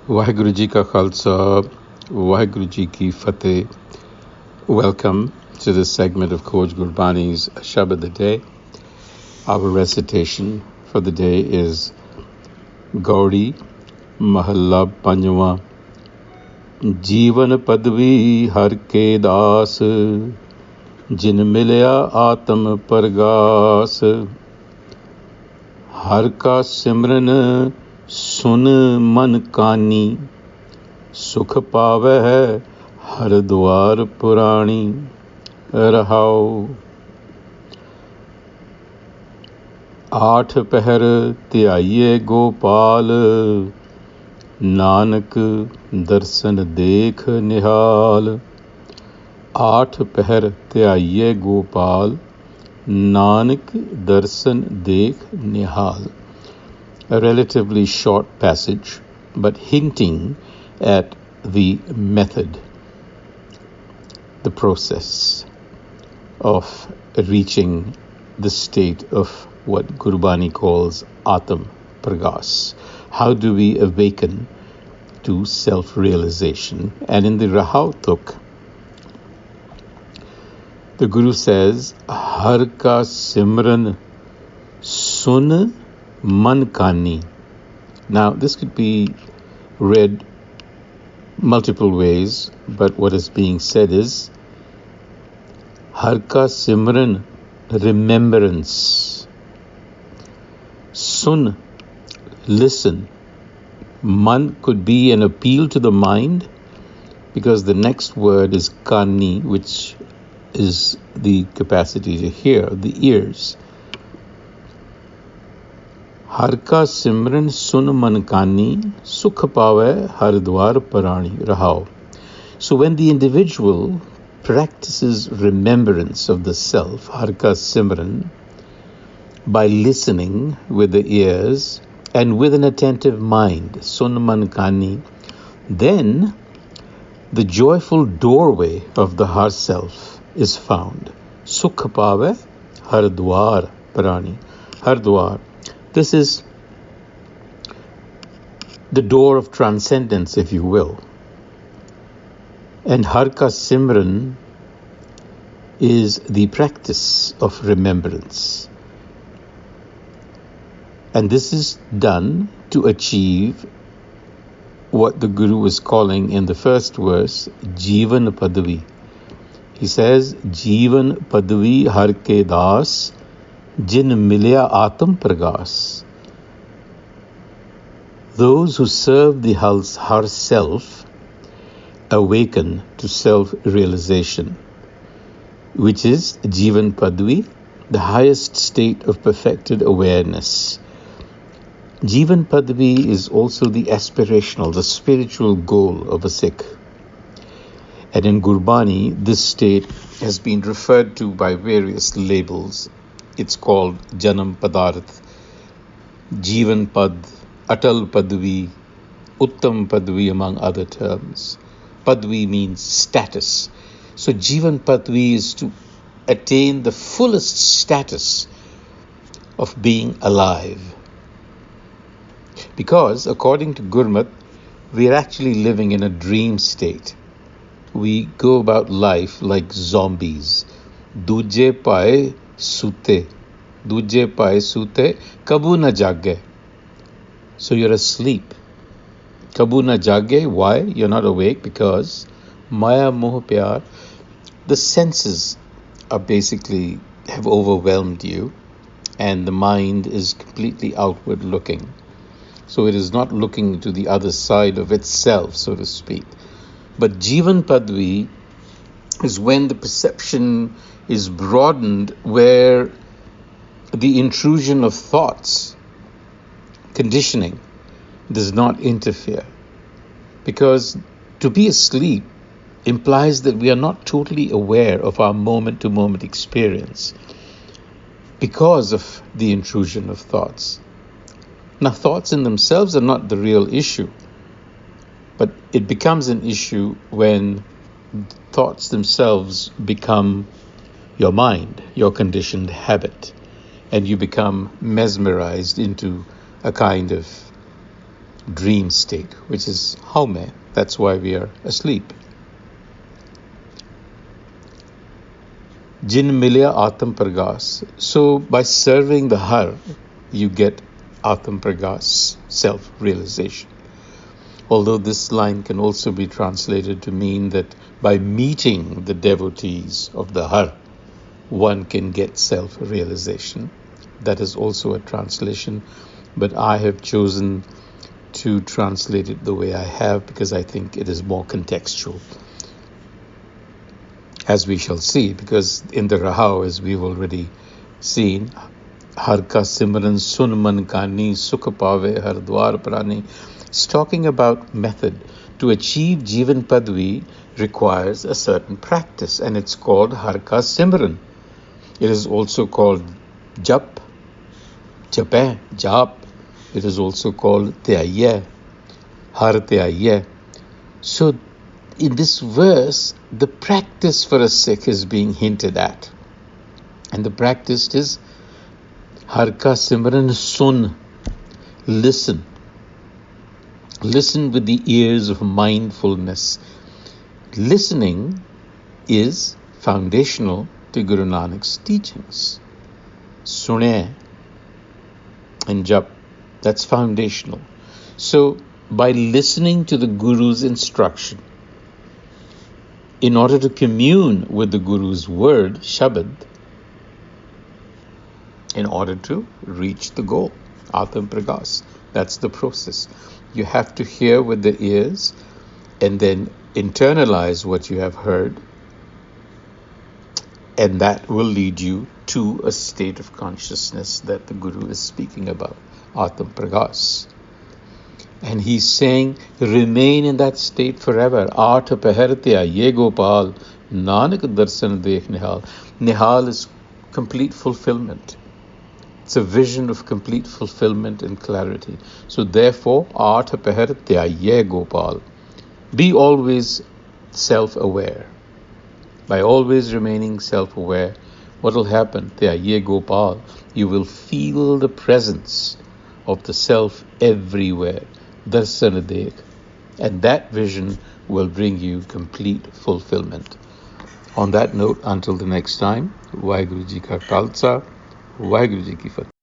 Waheguru Ji Ka Khalsa, Waheguru Ji Ki Fateh. Welcome to this segment of Khoj Gurbani's a-sabad-a-day. Our recitation for the day is Gauri Mahalla Panjwa. Jivan Padvi Har ke das, Jin milya Atam Pargas. Har ka Simran सुन मन कानी, सुख पावे है हर द्वार पुराणी रहाओ। आठ पहर ध्याइये गोपाल, नानक दर्शन देख निहाल। आठ पहर ध्याइये गोपाल, नानक दर्शन देख निहाल. A relatively short passage, but hinting at the method, the process of reaching the state of what Gurbani calls Atam Pragas. How do we awaken to self-realization? And in the Rahau Tuk, the Guru says, Har ka Simran Sun Man Kani. Now, this could be read multiple ways, but what is being said is Har ka Simran, remembrance. Sun, listen. Man could be an appeal to the mind, because the next word is Kani, which is the capacity to hear, the ears. Har ka simran sun man kani, sukh pave har dwar parani rahao. So when the individual practices remembrance of the self, har ka simran, by listening with the ears and with an attentive mind, sun man kani, then the joyful doorway of the heart self is found. Sukh pave har dwar parani, har dwar. This is the door of transcendence, if you will. And Har Ka Simran is the practice of remembrance. And this is done to achieve what the Guru is calling in the first verse, Jivan Padvi. He says, Jivan Padvi Har ke das, Jin milya Atam Pragas. Those who serve the Har self awaken to self-realization, which is Jivan Padvi, the highest state of perfected awareness. Jivan Padvi is also the aspirational, the spiritual goal of a Sikh. And in Gurbani, this state has been referred to by various labels. It's called Janam Padarth, Jivan Pad, Atal Padvi, Uttam Padvi, among other terms. Padvi means status. So Jivan Padvi is to attain the fullest status of being alive. Because according to Gurmat, we are actually living in a dream state. We go about life like zombies. Duje pae sute, duje pae sute, kabu na jage. So you're asleep. Kabu na jage, why? You're not awake because maya moh pyar, the senses are basically have overwhelmed you, and the mind is completely outward looking. So it is not looking to the other side of itself, so to speak. But Jivan Padvi is when the perception is broadened, where the intrusion of thoughts, conditioning, does not interfere. Because to be asleep implies that we are not totally aware of our moment-to-moment experience because of the intrusion of thoughts. Now, thoughts in themselves are not the real issue, but it becomes an issue when thoughts themselves become your mind, your conditioned habit, and you become mesmerized into a kind of dream state, which is haume. That's why we are asleep. Jin milya atam pragas. So by serving the Har, you get atam pragas, self-realization. Although this line can also be translated to mean that by meeting the devotees of the Har, one can get self-realization. That is also a translation, but I have chosen to translate it the way I have because I think it is more contextual. As we shall see, because in the Rahao, as we've already seen, Har ka simran sun man kani sukh pave har dwar prani. It's talking about method. To achieve Jivan Padvi requires a certain practice, and it's called Har ka simran. It is also called jap, jape, jap. It is also called tyaya, har tyaya. So in this verse, the practice for a Sikh is being hinted at. And the practice is Har ka simran sun. Listen. Listen with the ears of mindfulness. Listening is foundational to Guru Nanak's teachings. Sune and jap, that's foundational. So by listening to the Guru's instruction, in order to commune with the Guru's word, Shabad, in order to reach the goal, Atam Pragas. That's the process. You have to hear with the ears and then internalize what you have heard, and that will lead you to a state of consciousness that the Guru is speaking about, Atam Pragas. And he's saying, remain in that state forever. Aat pahartya ye Gopal, Nanak darsan dekh nihal. Nihal is complete fulfillment. It's a vision of complete fulfillment and clarity. So therefore, aat pahartya ye Gopal. Be always self-aware. By always remaining self-aware, what will happen? Tya ye Gopal. You will feel the presence of the self everywhere. Darsan dekh. And that vision will bring you complete fulfillment. On that note, until the next time, Vaheguru Ji Ka Khalsa, Vaheguru Ji Ki Fateh.